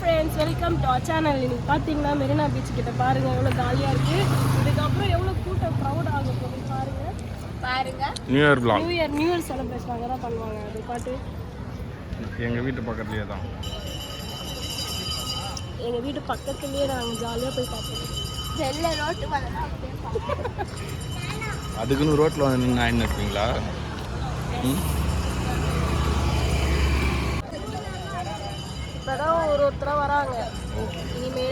Friends, welcome to our channel. இன்னைக்கு பார்த்தீங்கன்னா Marina beach கிட்ட பாருங்க எவ்வளோ காலியாக இருக்கு. இதுக்கப்புறம் எவ்வளோ கூட்டம் க்ரௌட் ஆக போகுது பாருங்க. நியூ இயர் செலிப்ரேஷன் அங்கே தான் பண்ணுவாங்க. அது பாட்டு எங்கள் வீட்டு பக்கத்துலேயே தான். எங்கள் வீட்டு பக்கத்துலேயே நாங்கள் ஜாலியாக போய் பார்ப்போம். அதுக்குன்னு ரோட்டில் வந்து நீங்கள் ஆயின்னு இருப்பீங்களா? இப்போதான் ஒருத்தராக வராங்க. இனிமேல்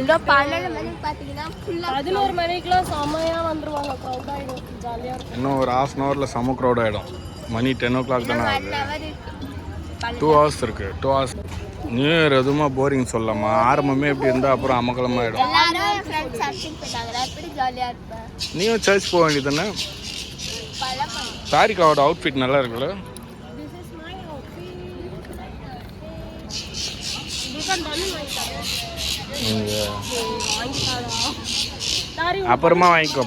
11 மணிக்கெலாம் செம்மையாக வந்துடுவாங்க. க்ரௌட் ஆகிடும், ஜாலியாக இருக்கும். இன்னும் ஒரு ½ அன் ஹவரில் செம்ம க்ரௌட் ஆகிடும். மணி 10 o'clock தானே ஆகுது. 2 hours இருக்குது. 2 hours. நியூ இயர் எதுவுமா போரிங் சொல்லாமா? ஆரம்பமே எப்படி இருந்தால் அப்புறம் அமக்கலமாகிடும். நீயும் சர்ச் போக வேண்டியது தானே? சாரிக்காவோட அவுட்ஃபிட் நல்லா இருக்குல்ல? அப்புறமா வாங்கிக்கோ.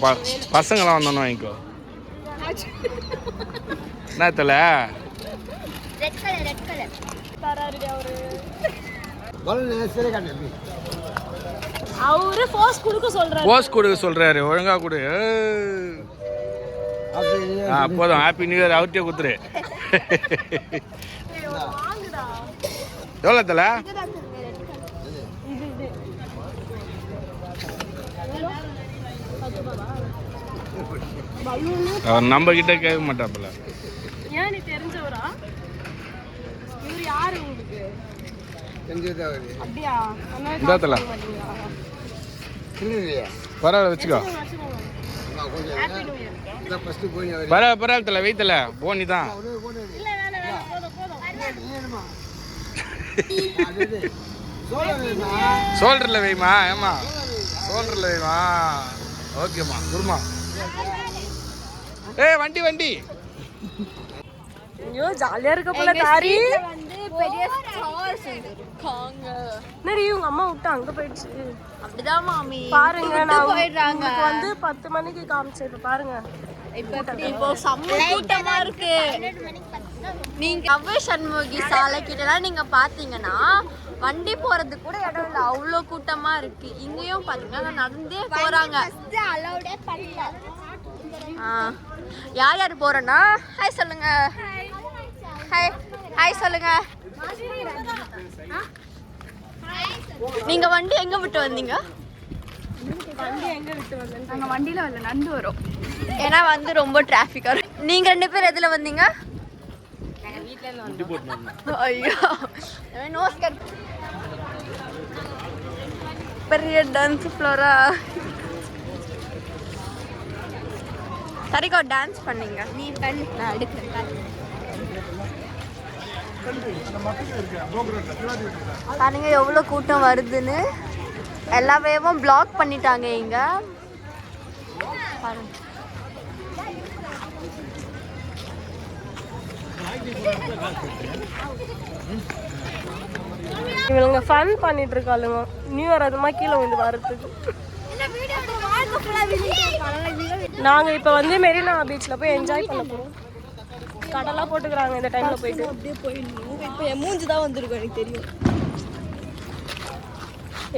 பசங்களாம் வந்தோன்னு வாங்கிக்கோ. என்ன தல அவரு போஸ் கொடுக்க சொல்றாரு. ஒழுங்கா கொடு. போதும். ஹாப்பி நியூ இயர் அவர்கிட்டயே கொடுத்துரு. எவ்வளோ தல? அவர் நம்ம கிட்ட கேட்க மாட்டாப்புல. ஏன் நீ தெரிஞ்சவரா? இவர் யாரு உங்களுக்கு? அப்படியா? இந்த தல பரவாயில்ல வச்சுக்கோ. பரவாயில்ல தல வெயித்தல போனி தான். சோல்டர்ல வைமா. ஏமா சோல்டர்ல வைமா. ஓகேம்மா குருமா. வண்டி ஐயோ ஜாலியா இருக்க போல. தாரி பெரிய ஸ்டார்ஸ் இருக்காங்க. நரி உங்க அம்மா விட்டு அங்க போயிடுச்சு. அப்படிதான் மாமி பாருங்க. நான் போயிடுறாங்க. வந்து 10 மணிக்கு காமிச்சேன். இப்ப பாருங்க இப்போ செம்ம கூட்டமா இருக்கு. நீங்க அவ்வை சண்முகி சாலை கிட்டலாம் நீங்க பாத்தீங்கன்னா வண்டி போறதுக்கு கூட இடம் இல்லை, அவ்வளோ கூட்டமா இருக்கு. இங்கேயும் பாத்தீங்கன்னா நடந்தே போறாங்க. யார் யார் போறோன்னா ஹாய் சொல்லுங்க. ஹாய் சொல்லுங்க. நீங்க வண்டி எங்க விட்டு வந்தீங்க? நாங்க வண்டியில வரல, நடந்து வரோம். ஏன்னா வந்து ரொம்ப டிராஃபிக்கா இருக்கு. நீங்க 2 பேர் எதுல வந்தீங்க? ஐயோ நோஸ்கர் பெரிய டான்ஸ் ஃப்ளோரா. சரிக்கா டான்ஸ் பண்ணீங்க. நீ பண்ணு, நான் எடுக்கிறேன். பாருங்க எவ்வளோ கூட்டம் வருதுன்னு. எல்லாமே பிளாக் பண்ணிட்டாங்க இங்க பாருங்க. இவங்க ஃபன் பண்ணிட்டு இருக்காளுங்க. நியூ இயர் அதுமா கீழே வந்து வரதுக்கு. நாங்க இப்ப வந்து மெரினா பீச்ல போய் என்ஜாய் பண்ண போறோம். கடலாம் போட்டுக்கிறாங்க இந்த டைம்ல போயிட்டு. அப்படியே போயிடணும். இப்போ என் மூஞ்சி தான் வந்திருக்கும் எனக்கு தெரியும்.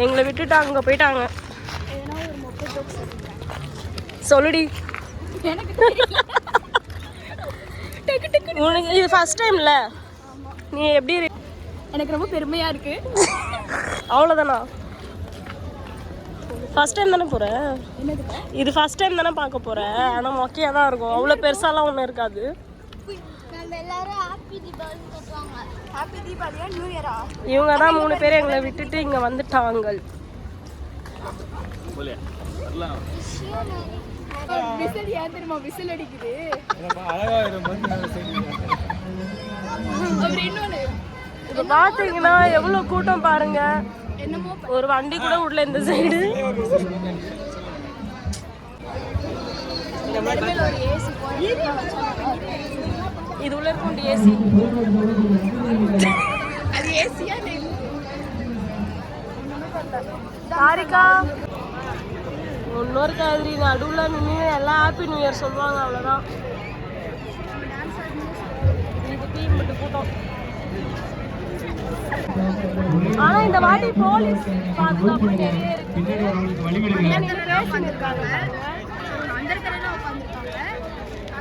எங்களை விட்டுட்டு அங்க போயிட்டாங்க. சொல்லுடி. உனக்கு இது ஃபர்ஸ்ட் டைம்ல நீ எப்படி? எனக்கு ரொம்ப பெருமையா இருக்கு. அவ்வளோதானா? ஃபர்ஸ்ட் டைம் தானே போற? இது ஃபர்ஸ்ட் டைம் தானே பார்க்க போற. ஆனா மொக்கையா தான் இருக்கும். அவ்வளோ பெருசாலாம் ஒன்றும் இருக்காது. இவங்க தான் 3 பேர் எங்களை விட்டுட்டு இங்க வந்துட்டாங்க. இப்ப பாத்தீங்கன்னா எவ்வளவு கூட்டம் பாருங்க. ஒரு வண்டி கூட உள்ள இந்த சைடு. இது உள்ள இருக்கும் ஏசி. அது ஏசியா? சாரிக்கா இன்னொரு காதிரி நடுவில் நின்று எல்லாம் ஹாப்பி நியூ இயர் சொல்லுவாங்க. அவ்வளோதான். இது டீம் மட்டும் கூட்டம். ஆனா இந்த வாட்டி போலீஸ் பாதுகாப்பு நிறைய இருக்கு. பேசியிருக்காங்க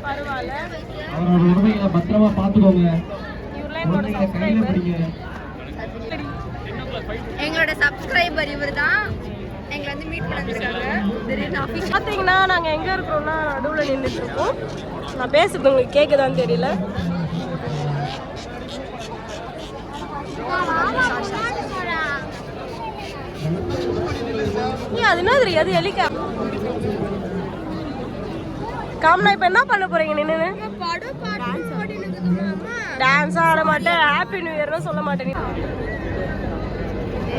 பரவாயில்ல. பத்திரமா பாத்துக்கோங்க. எங்களோட சப்ஸ்கிரைபர் இவர்தான். எங்களை வந்து மீட் பண்ணிருக்காங்க. பார்த்தீங்கன்னா நாங்கள் எங்கே இருக்கிறோம்னா நடுவில் நின்றுட்டு இருக்கோம். நான் பேசுறது உங்களுக்கு கேட்குதான்னு தெரியல. அது என்ன தெரியாது எலிக்கா காமனா. இப்போ என்ன பண்ண போறீங்க நின்று? டான்ஸ் ஆட மாட்டேன், ஹாப்பி நியூ இயர்னு சொல்ல மாட்டேன்.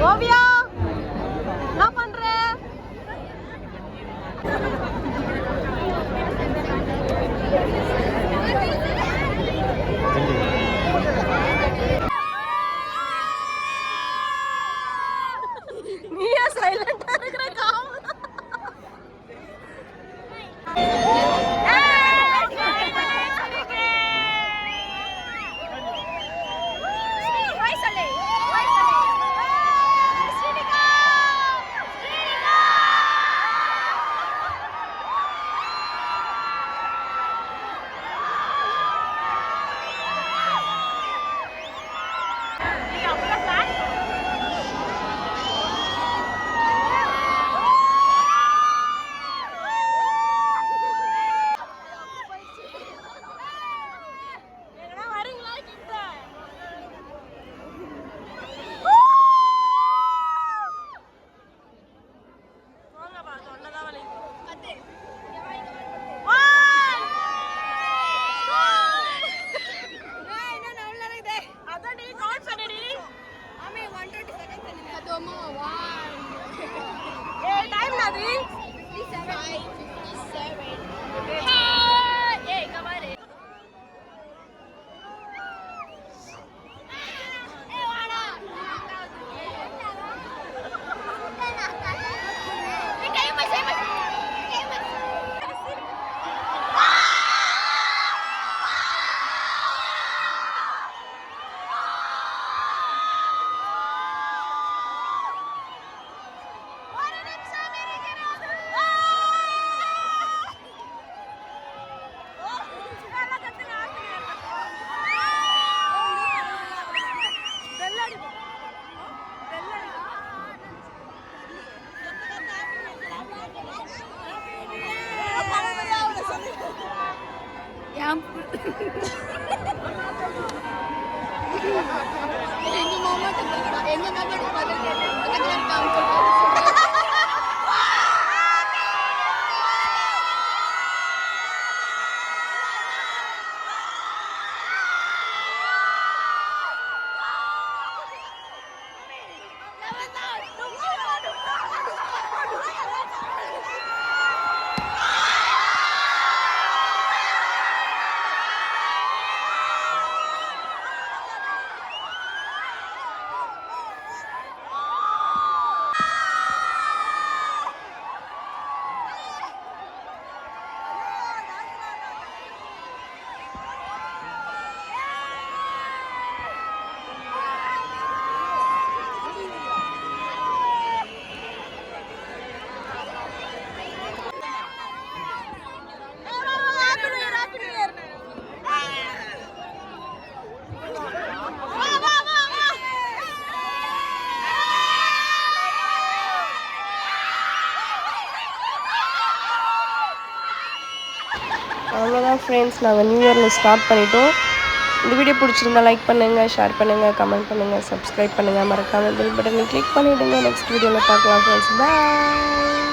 ஓவியா என்ன பண்ற? நீயா சைலண்டா இருக்கிற? அவ்வளோதான் ஃப்ரெண்ட்ஸ், நாங்கள் நியூ இயரில் ஸ்டார்ட் பண்ணிட்டோம். இந்த வீடியோ பிடிச்சிருந்தா லைக் பண்ணுங்கள், ஷேர் பண்ணுங்கள், கமெண்ட் பண்ணுங்கள், சப்ஸ்கிரைப் பண்ணுங்கள், மறக்காமல் பெல் பட்டனை கிளிக் பண்ணிவிடுங்க. நெக்ஸ்ட் வீடியோவில் பார்க்கலாம் ஃப்ரெண்ட்ஸ். பாய்.